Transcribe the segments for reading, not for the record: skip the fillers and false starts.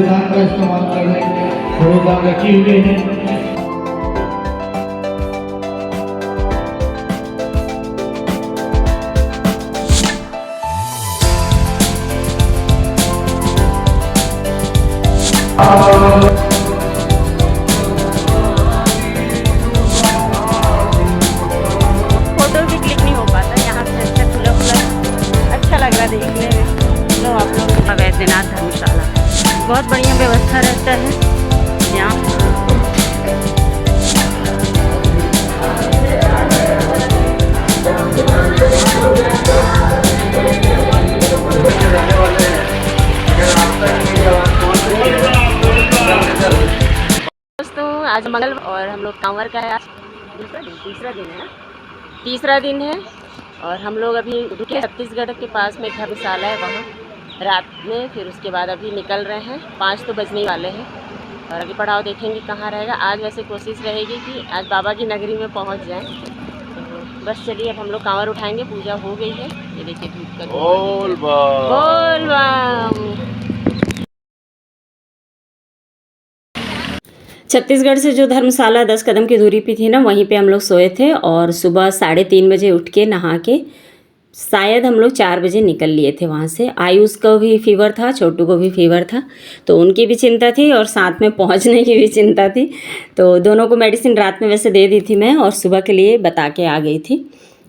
कूड़ेदान का इस्तेमाल कर रहे हैं, कूड़ेदान रखे हुए हैं। फोटो भी क्लिक नहीं हो पाता यहाँ से, अच्छा खुला खुला अच्छा लग रहा है देखने में। लो आप लोग वैद्यनाथ धर्मशाला, बहुत बढ़िया व्यवस्था रहता है यहाँ। दोस्तों आज मंगल और हम लोग कांवर का है आज तीसरा दिन है ना, तीसरा दिन है। और हम लोग अभी रुके छत्तीसगढ़ के पास में धर्मशाला है, वहाँ रात में, फिर उसके बाद अभी निकल रहे हैं। 5 तो बजने वाले हैं और अभी पड़ाव देखेंगे कहाँ रहेगा। आज वैसे कोशिश रहेगी कि आज बाबा की नगरी में पहुँच जाएं। तो बस चलिए अब हम लोग कांवर उठाएंगे, पूजा हो गई है। ये देखिए धूप का बोल बम। छत्तीसगढ़ से जो धर्मशाला 10 कदम की दूरी पे थी ना, वहीं पे हम लोग सोए थे और सुबह 3:30 बजे उठ के नहा के शायद हम लोग 4 बजे निकल लिए थे वहाँ से। आयुष को भी फीवर था, छोटू को भी फीवर था, तो उनकी भी चिंता थी और साथ में पहुँचने की भी चिंता थी। तो दोनों को मेडिसिन रात में वैसे दे दी थी मैं, और सुबह के लिए बता के आ गई थी।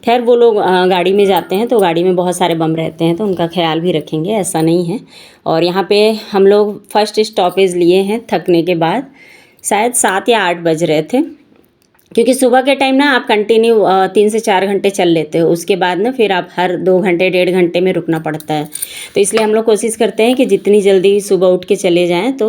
खैर वो लोग गाड़ी में जाते हैं तो गाड़ी में बहुत सारे बम रहते हैं, तो उनका ख्याल भी रखेंगे, ऐसा नहीं है। और यहाँ पे हम लोग फर्स्ट स्टॉपेज लिए हैं थकने के बाद, शायद 7 या 8 बज रहे थे, क्योंकि सुबह के टाइम ना आप कंटिन्यू 3 से 4 घंटे चल लेते हो, उसके बाद ना फिर आप हर 2 घंटे 1.5 घंटे में रुकना पड़ता है। तो इसलिए हम लोग कोशिश करते हैं कि जितनी जल्दी सुबह उठ के चले जाएं तो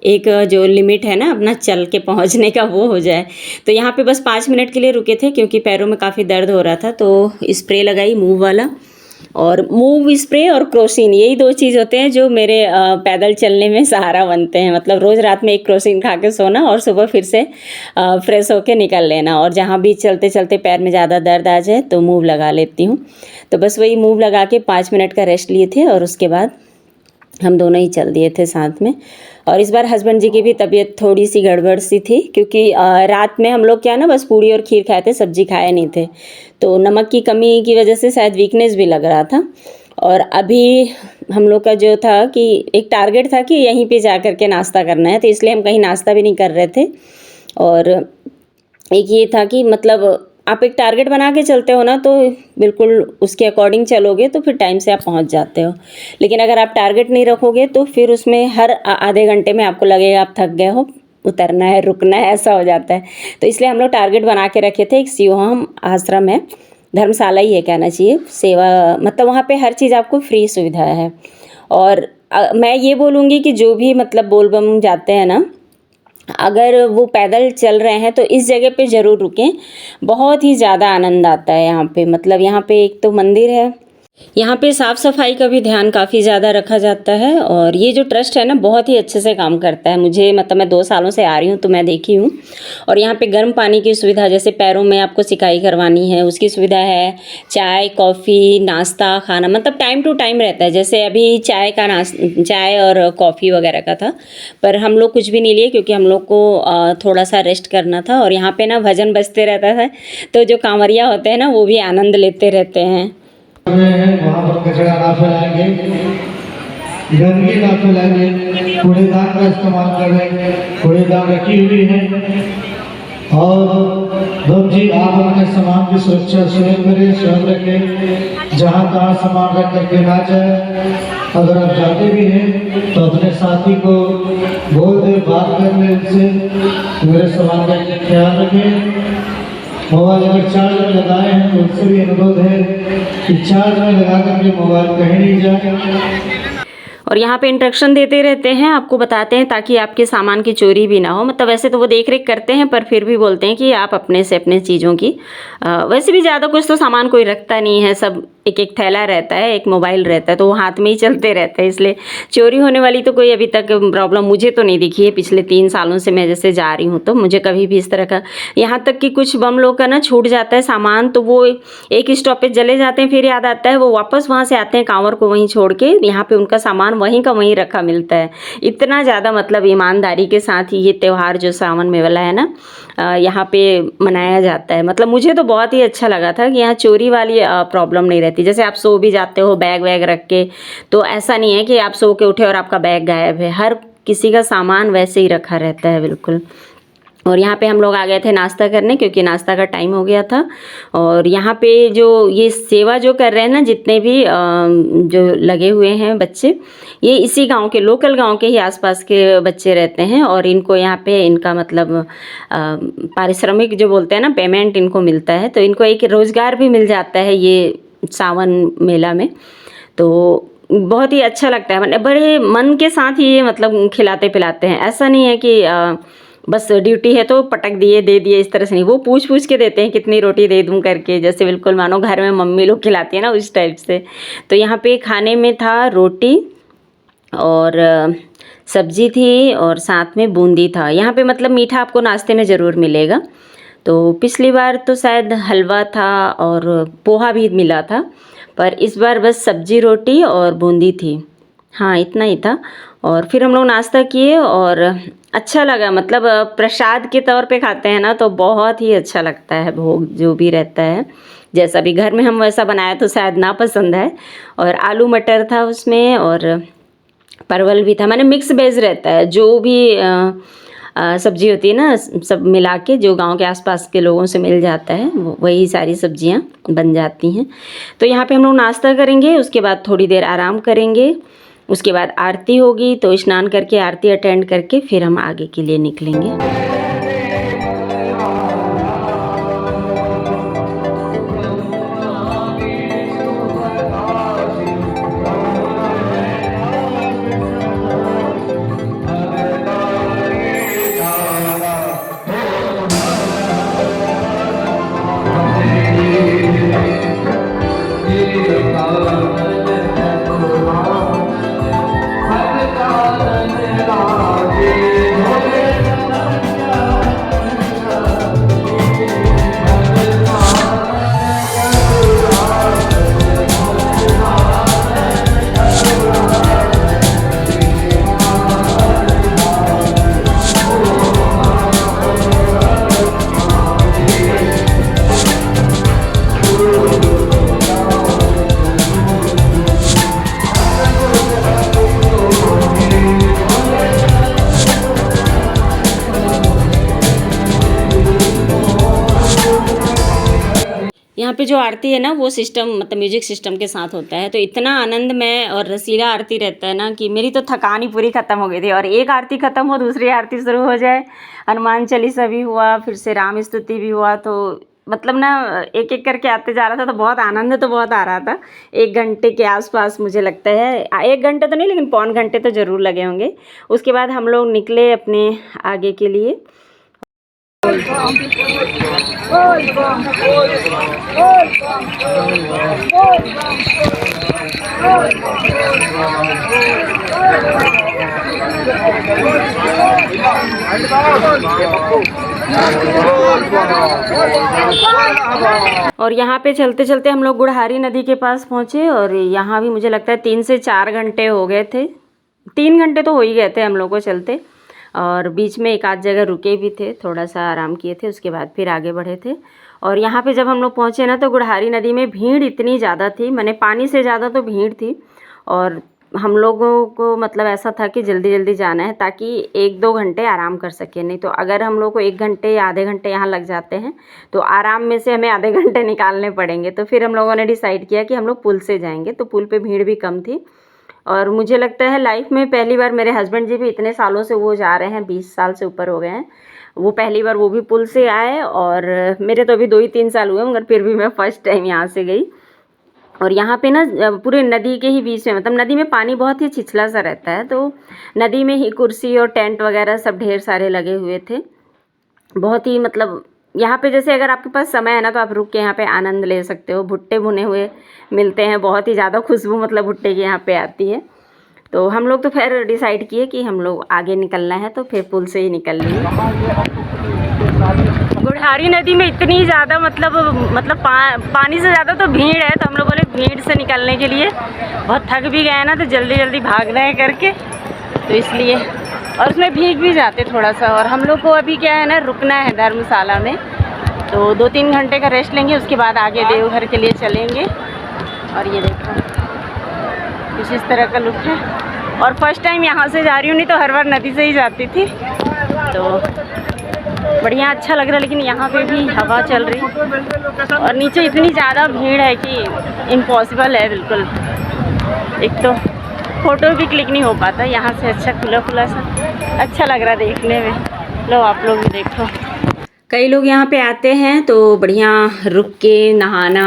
एक जो लिमिट है ना अपना चल के पहुंचने का वो हो जाए। तो यहाँ पे बस 5 मिनट के लिए रुके थे क्योंकि पैरों में काफ़ी दर्द हो रहा था, तो स्प्रे लगाई मूव वाला, और मूव स्प्रे और क्रोसिन, यही 2 चीज़ होते हैं जो मेरे पैदल चलने में सहारा बनते हैं। मतलब रोज़ रात में एक क्रोसिन खा के सोना और सुबह फिर से फ्रेश होके निकल लेना। और जहाँ भी चलते चलते पैर में ज़्यादा दर्द आ जाए तो मूव लगा लेती हूँ। तो बस वही मूव लगा के 5 मिनट का रेस्ट लिए थे और उसके बाद हम दोनों ही चल दिए थे साथ में। और इस बार हस्बैंड जी की भी तबीयत थोड़ी सी गड़बड़ सी थी, क्योंकि रात में हम लोग क्या ना बस पूड़ी और खीर खाए थे, सब्जी खाए नहीं थे, तो नमक की कमी की वजह से शायद वीकनेस भी लग रहा था। और अभी हम लोग का जो था कि एक टारगेट था कि यहीं पे जा कर के नाश्ता करना है, तो इसलिए हम कहीं नाश्ता भी नहीं कर रहे थे। और एक ये था कि मतलब आप एक टारगेट बना के चलते हो ना, तो बिल्कुल उसके अकॉर्डिंग चलोगे तो फिर टाइम से आप पहुंच जाते हो। लेकिन अगर आप टारगेट नहीं रखोगे तो फिर उसमें हर आधे घंटे में आपको लगेगा आप थक गए हो, उतरना है, रुकना है, ऐसा हो जाता है। तो इसलिए हम लोग टारगेट बना के रखे थे। एक शिवहम आश्रम है, धर्मशाला ही है कहना चाहिए, सेवा मतलब वहाँ पर हर चीज़ आपको फ्री सुविधा है। और मैं ये बोलूँगी कि जो भी मतलब बोलबम जाते हैं ना, अगर वो पैदल चल रहे हैं तो इस जगह पे ज़रूर रुकें, बहुत ही ज़्यादा आनंद आता है यहाँ पे। मतलब यहाँ पे एक तो मंदिर है, यहाँ पे साफ़ सफाई का भी ध्यान काफ़ी ज़्यादा रखा जाता है, और ये जो ट्रस्ट है ना बहुत ही अच्छे से काम करता है। मुझे मतलब मैं 2 सालों से आ रही हूँ तो मैं देखी हूँ। और यहाँ पे गर्म पानी की सुविधा, जैसे पैरों में आपको सिकाई करवानी है उसकी सुविधा है, चाय कॉफ़ी नाश्ता खाना मतलब टाइम टू टाइम रहता है। जैसे अभी चाय और कॉफ़ी वगैरह का था, पर हम लोग कुछ भी नहीं लिए क्योंकि हम लोग को थोड़ा सा रेस्ट करना था। और यहाँ पर ना भजन बजते रहता है, तो जो कांवरिया होते हैं ना वो भी आनंद लेते रहते हैं। वहाँ पर कचरा ना फैलाएंगे, गंदगी ना फैलाएंगे, कूड़ेदान का इस्तेमाल कर रहे हैं, कूड़ेदान रखी हुई है। और लोग जी आप अपने सामान की सुरक्षा स्वयं करें, स्वयं रखें, जहाँ तहाँ सामान रख करके ना जाए। अगर आप जाते भी हैं तो अपने साथी को बोल दे, बात कर ले उनसे, मेरे सामान का ख्याल रखें। मोबाइल अगर चार्ज में लगाए हैं तो उससे भी अनुरोध है कि चार्ज में लगा करके मोबाइल कहीं नहीं जाए। और यहाँ पे इंस्ट्रक्शन देते रहते हैं, आपको बताते हैं ताकि आपके सामान की चोरी भी ना हो। मतलब वैसे तो वो देख रेख करते हैं, पर फिर भी बोलते हैं कि आप अपने से अपने चीज़ों की वैसे भी ज़्यादा कुछ तो सामान कोई रखता नहीं है, सब एक एक थैला रहता है, एक मोबाइल रहता है, तो वो हाथ में ही चलते रहते हैं, इसलिए चोरी होने वाली तो कोई अभी तक प्रॉब्लम मुझे तो नहीं दिखी है। पिछले 3 सालों से मैं जैसे जा रही हूँ तो मुझे कभी भी इस तरह का, यहाँ तक कि कुछ बम लोग का ना छूट जाता है सामान, तो वो एक स्टॉप पे चले जाते हैं, फिर याद आता है वो वापस वहाँ से आते हैं कांवर को वहीं छोड़ के, यहाँ पे उनका सामान वहीं का वहीं रखा मिलता है। इतना ज़्यादा मतलब ईमानदारी के साथ ये त्यौहार जो सावन में वाला है ना यहाँ पे मनाया जाता है। मतलब मुझे तो बहुत ही अच्छा लगा था कि यहाँ चोरी वाली प्रॉब्लम नहीं रहती। जैसे आप सो भी जाते हो बैग वैग रख के, तो ऐसा नहीं है कि आप सो के उठे और आपका बैग गायब है, हर किसी का सामान वैसे ही रखा रहता है बिल्कुल। और यहाँ पे हम लोग आ गए थे नाश्ता करने, क्योंकि नाश्ता का टाइम हो गया था। और यहाँ पे जो ये सेवा जो कर रहे हैं ना, जितने भी जो लगे हुए हैं बच्चे, ये इसी गांव के, लोकल गांव के ही आसपास के बच्चे रहते हैं। और इनको यहाँ पे इनका मतलब पारिश्रमिक जो बोलते हैं ना, पेमेंट इनको मिलता है, तो इनको एक रोज़गार भी मिल जाता है ये सावन मेला में। तो बहुत ही अच्छा लगता है, मतलब बड़े मन के साथ ही ये मतलब खिलाते पिलाते हैं। ऐसा नहीं है कि बस ड्यूटी है तो पटक दिए दे दिए, इस तरह से नहीं। वो पूछ पूछ के देते हैं कितनी रोटी दे दूं करके, जैसे बिल्कुल मानो घर में मम्मी लोग खिलाती है ना, उस टाइप से। तो यहाँ पे खाने में था रोटी और सब्जी थी और साथ में बूंदी था। यहाँ पे मतलब मीठा आपको नाश्ते में ज़रूर मिलेगा। तो पिछली बार तो शायद हलवा था और पोहा भी मिला था, पर इस बार बस सब्जी रोटी और बूंदी थी। हाँ, इतना ही था। और फिर हम लोग नाश्ता किए और अच्छा लगा, मतलब प्रसाद के तौर पे खाते हैं ना, तो बहुत ही अच्छा लगता है। भोग जो भी रहता है, जैसा भी घर में हम वैसा बनाया तो शायद ना पसंद है। और आलू मटर था उसमें और परवल भी था, माने मिक्स वेज रहता है। जो भी सब्जी होती है ना, सब मिला के जो गांव के आसपास के लोगों से मिल जाता है, वही सारी सब्जियां बन जाती हैं। तो यहाँ पे हम लोग नाश्ता करेंगे, उसके बाद थोड़ी देर आराम करेंगे, उसके बाद आरती होगी, तो स्नान करके आरती अटेंड करके फिर हम आगे के लिए निकलेंगे। यहाँ पे जो आरती है ना, वो सिस्टम मतलब म्यूजिक सिस्टम के साथ होता है, तो इतना आनंदमय और रसीला आरती रहता है ना कि मेरी तो थकान ही पूरी ख़त्म हो गई थी। और एक आरती ख़त्म हो, दूसरी आरती शुरू हो जाए, हनुमान चालीसा भी हुआ, फिर से राम स्तुति भी हुआ, तो मतलब ना एक एक करके आते जा रहा था, तो बहुत आनंद तो बहुत आ रहा था। 1 घंटे के आसपास मुझे लगता है, 1 घंटे तो नहीं लेकिन पौन घंटे तो ज़रूर लगे होंगे। उसके बाद हम लोग निकले अपने आगे के लिए। और यहाँ पे चलते चलते हम लोग गुड़हारी नदी के पास पहुँचे, और यहाँ भी मुझे लगता है 3 से 4 घंटे हो गए थे। 3 घंटे तो हो ही गए थे हम लोग को चलते, और बीच में एक आध जगह रुके भी थे, थोड़ा सा आराम किए थे, उसके बाद फिर आगे बढ़े थे। और यहाँ पे जब हम लोग पहुँचे ना, तो गुड़हारी नदी में भीड़ इतनी ज़्यादा थी, मैंने पानी से ज़्यादा तो भीड़ थी। और हम लोगों को मतलब ऐसा था कि जल्दी जल्दी जाना है ताकि 1-2 घंटे आराम कर सकें, नहीं तो अगर हम लोग को 1 घंटे या आधे घंटे यहाँ लग जाते हैं तो आराम में से हमें आधे घंटे निकालने पड़ेंगे। तो फिर हम लोगों ने डिसाइड किया कि हम लोग पुल से जाएंगे, तो पुल पे भीड़ भी कम थी। और मुझे लगता है लाइफ में पहली बार, मेरे हस्बैंड जी भी इतने सालों से वो जा रहे हैं, 20 साल से ऊपर हो गए हैं, वो पहली बार वो भी पुल से आए। और मेरे तो अभी 2 ही 3 साल हुए, मगर फिर भी मैं फ़र्स्ट टाइम यहाँ से गई। और यहाँ पे ना पूरे नदी के ही बीच में, मतलब नदी में पानी बहुत ही छिछला सा रहता है, तो नदी में ही कुर्सी और टेंट वगैरह सब ढेर सारे लगे हुए थे। बहुत ही मतलब यहाँ पे जैसे अगर आपके पास समय है ना तो आप रुक के यहाँ पे आनंद ले सकते हो। भुट्टे भुने हुए मिलते हैं, बहुत ही ज़्यादा खुशबू मतलब भुट्टे की यहाँ पे आती है। तो हम लोग तो फिर डिसाइड किए कि हम लोग आगे निकलना है तो फिर पुल से ही निकल लिए। गुढ़ारी नदी में इतनी ज़्यादा मतलब पानी से ज़्यादा तो भीड़ है, तो हम लोग बोले भीड़ से निकलने के लिए बहुत थक भी गए ना, तो जल्दी जल्दी भागना है करके, तो इसलिए, और उसमें भीग भी जाते थोड़ा सा। और हम लोग को अभी क्या है ना, रुकना है धर्मशाला में, तो 2-3 घंटे का रेस्ट लेंगे, उसके बाद आगे देवघर के लिए चलेंगे। और ये देखो कुछ इस तरह का लुक है। और फर्स्ट टाइम यहाँ से जा रही हूँ, नहीं तो हर बार नदी से ही जाती थी, तो बढ़िया अच्छा लग रहा है। लेकिन यहाँ पे भी हवा चल रही और नीचे इतनी ज़्यादा भीड़ है कि इम्पॉसिबल है बिल्कुल। एक तो फ़ोटो भी क्लिक नहीं हो पाता यहाँ से, अच्छा खुला खुला सा अच्छा लग रहा है देखने में। लो आप लोग भी देखो, कई लोग यहाँ पे आते हैं तो बढ़िया रुक के नहाना,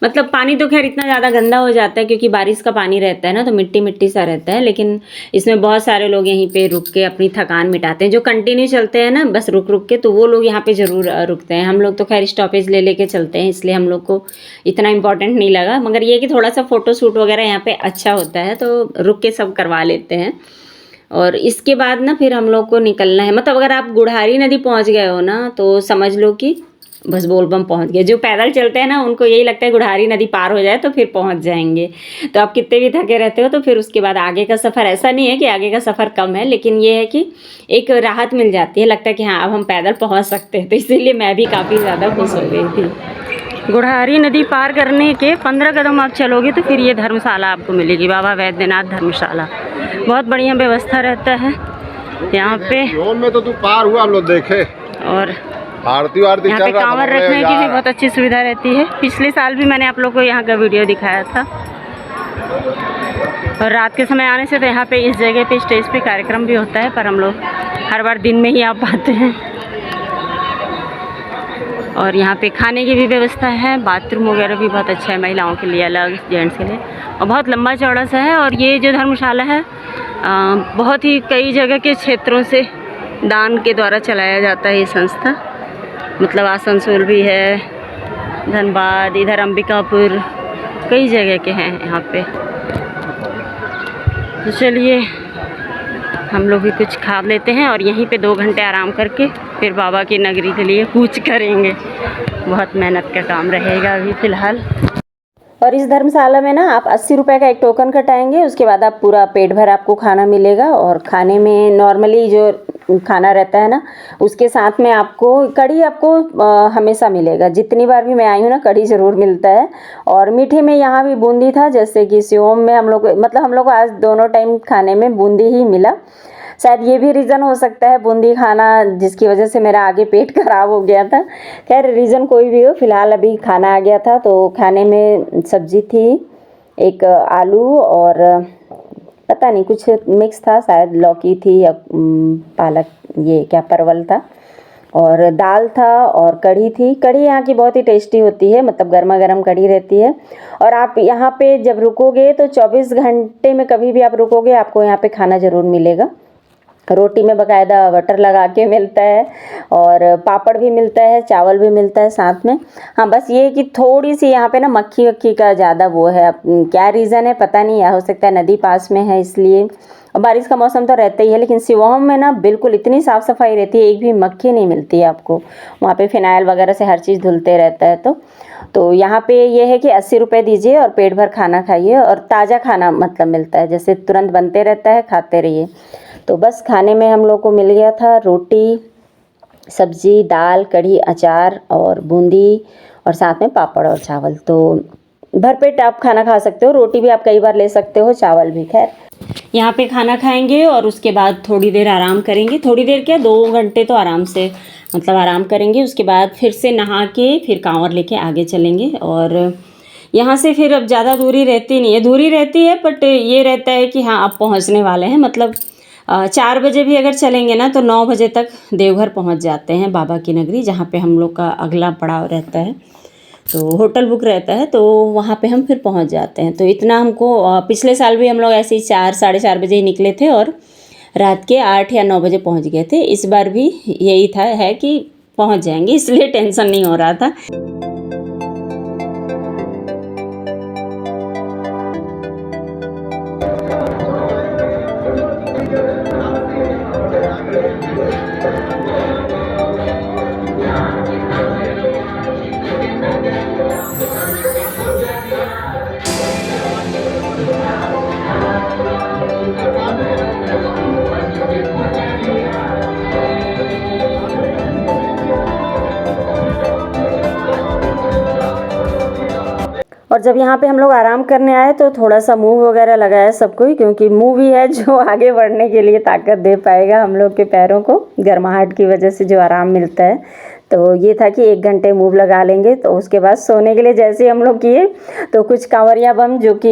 मतलब पानी तो खैर इतना ज़्यादा गंदा हो जाता है क्योंकि बारिश का पानी रहता है ना, तो मिट्टी मिट्टी सा रहता है। लेकिन इसमें बहुत सारे लोग यहीं पे रुक के अपनी थकान मिटाते हैं। जो कंटिन्यू चलते हैं ना बस रुक रुक के, तो वो लोग यहाँ पे ज़रूर रुकते हैं। हम लोग तो खैर स्टॉपेज ले लेके चलते हैं, इसलिए हम लोग को इतना इंपॉर्टेंट नहीं लगा। मगर ये कि थोड़ा सा फ़ोटो शूट वगैरह यहाँ पर अच्छा होता है, तो रुक के सब करवा लेते हैं। और इसके बाद ना फिर हम लोग को निकलना है। मतलब अगर आप गुढ़ारी नदी पहुंच गए हो ना तो समझ लो कि बस बोलबम पहुंच गए। जो पैदल चलते हैं ना उनको यही लगता है गुढ़ारी नदी पार हो जाए तो फिर पहुंच जाएंगे। तो आप कितने भी थके रहते हो तो फिर उसके बाद आगे का सफ़र, ऐसा नहीं है कि आगे का सफ़र कम है, लेकिन ये है कि एक राहत मिल जाती है, लगता है कि हाँ अब हम पैदल पहुँच सकते हैं। तो इसीलिए मैं भी काफ़ी ज़्यादा खुश हो गई थी। गुढ़ारी नदी पार करने के 15 कदम आप चलोगे तो फिर ये धर्मशाला आपको मिलेगी, बाबा वैद्यनाथ धर्मशाला। बहुत बढ़िया व्यवस्था रहता है यहाँ पे। में तो तू पार हुआ हम लोग देखे, और आरती वारती यहाँ पे कांवर रखने की भी बहुत अच्छी सुविधा रहती है। पिछले साल भी मैंने आप लोग को यहाँ का वीडियो दिखाया था। और रात के समय आने से तो यहाँ पे इस जगह पे स्टेज पे कार्यक्रम भी होता है, पर हम लोग हर बार दिन में ही आ पाते हैं। और यहाँ पे खाने की भी व्यवस्था है, बाथरूम वगैरह भी बहुत अच्छा है, महिलाओं के लिए अलग, जेंट्स के लिए, और बहुत लंबा चौड़ा सा है। और ये जो धर्मशाला है बहुत ही कई जगह के क्षेत्रों से दान के द्वारा चलाया जाता है ये संस्था। मतलब आसनसोल भी है, धनबाद, इधर अंबिकापुर, कई जगह के हैं यहाँ पे। तो चलिए हम लोग भी कुछ खा लेते हैं और यहीं पे 2 घंटे आराम करके फिर बाबा की नगरी के लिए कूच करेंगे। बहुत मेहनत का काम रहेगा अभी फ़िलहाल। और इस धर्मशाला में ना आप 80 रुपये का एक टोकन कटाएंगे, उसके बाद आप पूरा पेट भर आपको खाना मिलेगा। और खाने में नॉर्मली जो खाना रहता है ना उसके साथ में आपको कढ़ी आपको हमेशा मिलेगा। जितनी बार भी मैं आई हूँ ना कढ़ी ज़रूर मिलता है। और मीठे में यहाँ भी बूंदी था, जैसे कि सेवम में हम लोग हम लोग को आज दोनों टाइम खाने में बूंदी ही मिला। शायद ये भी रीज़न हो सकता है बूंदी खाना जिसकी वजह से मेरा आगे पेट खराब हो गया था। खैर रीज़न कोई भी हो, फ़िलहाल अभी खाना आ गया था। तो खाने में सब्ज़ी थी, एक आलू और पता नहीं कुछ मिक्स था, शायद लौकी थी या पालक, ये क्या परवल था, और दाल था और कढ़ी थी। कढ़ी यहाँ की बहुत ही टेस्टी होती है, मतलब गर्मा गर्म कढ़ी रहती है। और आप यहाँ पे जब रुकोगे तो 24 घंटे में कभी भी आप रुकोगे आपको यहाँ पे खाना ज़रूर मिलेगा। रोटी में बाकायदा बटर लगा के मिलता है और पापड़ भी मिलता है, चावल भी मिलता है साथ में। हाँ बस ये कि थोड़ी सी यहाँ पे ना मक्खी वक्खी का ज़्यादा वो है, अब क्या रीज़न है पता नहीं, या हो सकता है नदी पास में है इसलिए। और बारिश का मौसम तो रहता ही है, लेकिन शिवोहम में ना बिल्कुल इतनी साफ़ सफाई रहती है, एक भी मक्खी नहीं मिलती है आपको। वहाँ पे फिनाइल वगैरह से हर चीज़ धुलते रहता है। तो यहाँ पे ये है कि 80 रुपये दीजिए और पेट भर खाना खाइए, और ताज़ा खाना मतलब मिलता है, जैसे तुरंत बनते रहता है, खाते रहिए। तो बस खाने में हम लोग को मिल गया था रोटी, सब्जी, दाल, कढ़ी, अचार और बूंदी, और साथ में पापड़ और चावल। तो भरपेट आप खाना खा सकते हो, रोटी भी आप कई बार ले सकते हो, चावल भी। खैर यहाँ पे खाना खाएंगे और उसके बाद थोड़ी देर आराम करेंगे। थोड़ी देर क्या, 2 घंटे तो आराम से मतलब आराम करेंगे। उसके बाद फिर से नहा के फिर कांवर लेके आगे चलेंगे। और यहाँ से फिर अब ज़्यादा दूरी रहती नहीं है, दूरी रहती है बट ये रहता है कि हाँ अब पहुँचने वाले हैं। मतलब 4 बजे भी अगर चलेंगे ना तो 9 बजे तक देवघर पहुँच जाते हैं, बाबा की नगरी, जहाँ पे हम लोग का अगला पड़ाव रहता है। तो होटल बुक रहता है, तो वहाँ पे हम फिर पहुँच जाते हैं। तो इतना हमको पिछले साल भी हम लोग ऐसे ही 4 साढ़े 4 बजे ही निकले थे और रात के 8 या 9 बजे पहुँच गए थे। इस बार भी यही था है कि पहुंच जाएंगे, इसलिए टेंशन नहीं हो रहा था। और जब यहाँ पे हम लोग आराम करने आए तो थोड़ा सा मूव वगैरह लगाया सबको ही, क्योंकि मूव ही है जो आगे बढ़ने के लिए ताकत दे पाएगा हम लोग के पैरों को, गर्माहट की वजह से जो आराम मिलता है। तो ये था कि 1 घंटे मूव लगा लेंगे। तो उसके बाद सोने के लिए जैसे ही हम लोग किए तो कुछ कांवरिया बम जो कि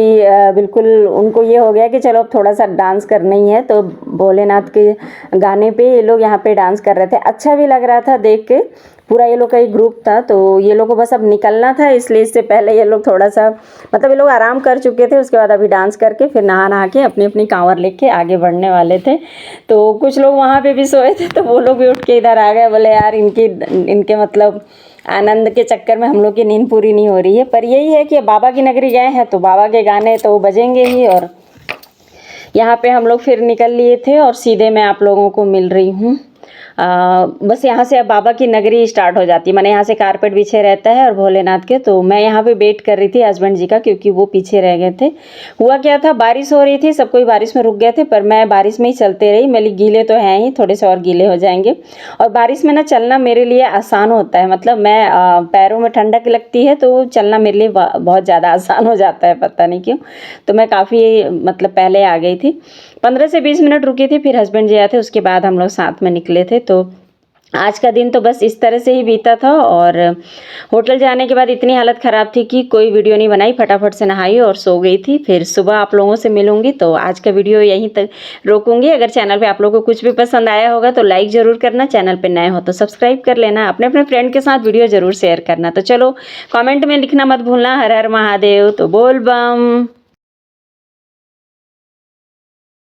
बिल्कुल उनको ये हो गया कि चलो अब थोड़ा सा डांस करना ही है, तो भोलेनाथ के गाने पे ये लोग यहाँ पे डांस कर रहे थे। अच्छा भी लग रहा था देख के, पूरा ये लोग का एक ग्रुप था। तो ये लोग को बस अब निकलना था, इसलिए इससे पहले ये लोग थोड़ा सा मतलब ये लोग आराम कर चुके थे। उसके बाद अभी डांस करके फिर नहा के अपनी अपनी कांवर लेके आगे बढ़ने वाले थे। तो कुछ लोग वहाँ पे भी सोए थे, तो वो लोग भी उठ के इधर आ गए, बोले यार इनके मतलब आनंद के चक्कर में हम लोग की नींद पूरी नहीं हो रही है। पर यही है कि बाबा की नगरी गए हैं तो बाबा के गाने तो बजेंगे ही। और यहाँ पे हम लोग फिर निकल लिए थे और सीधे मैं आप लोगों को मिल रही हूँ। बस यहाँ से अब बाबा की नगरी स्टार्ट हो जाती है, मैंने यहाँ से कारपेट बिछे रहता है और भोलेनाथ के। तो मैं यहाँ पे वेट कर रही थी हस्बैंड जी का, क्योंकि वो पीछे रह गए थे। हुआ क्या था, बारिश हो रही थी, सब कोई बारिश में रुक गए थे, पर मैं बारिश में ही चलते रही। मेरे गीले तो हैं ही, थोड़े से और गीले हो जाएंगे। और बारिश में ना चलना मेरे लिए आसान होता है, मतलब मैं पैरों में ठंडक लगती है तो चलना मेरे लिए बहुत ज़्यादा आसान हो जाता है, पता नहीं क्यों। तो मैं काफ़ी मतलब पहले आ गई थी, 15 से 20 मिनट रुकी थी, फिर हस्बैंड जी आए थे, उसके बाद हम लोग साथ में निकले थे। तो आज का दिन तो बस इस तरह से ही बीता था। और होटल जाने के बाद इतनी हालत ख़राब थी कि कोई वीडियो नहीं बनाई, फटाफट से नहाई और सो गई थी। फिर सुबह आप लोगों से मिलूंगी। तो आज का वीडियो यहीं तक रोकूंगी। अगर चैनल पे आप लोगों को कुछ भी पसंद आया होगा तो लाइक ज़रूर करना, चैनल पे नए हो तो सब्सक्राइब कर लेना, अपने अपने फ्रेंड के साथ वीडियो ज़रूर शेयर करना। तो चलो कॉमेंट में लिखना मत भूलना, हर हर महादेव। तो बोल बम।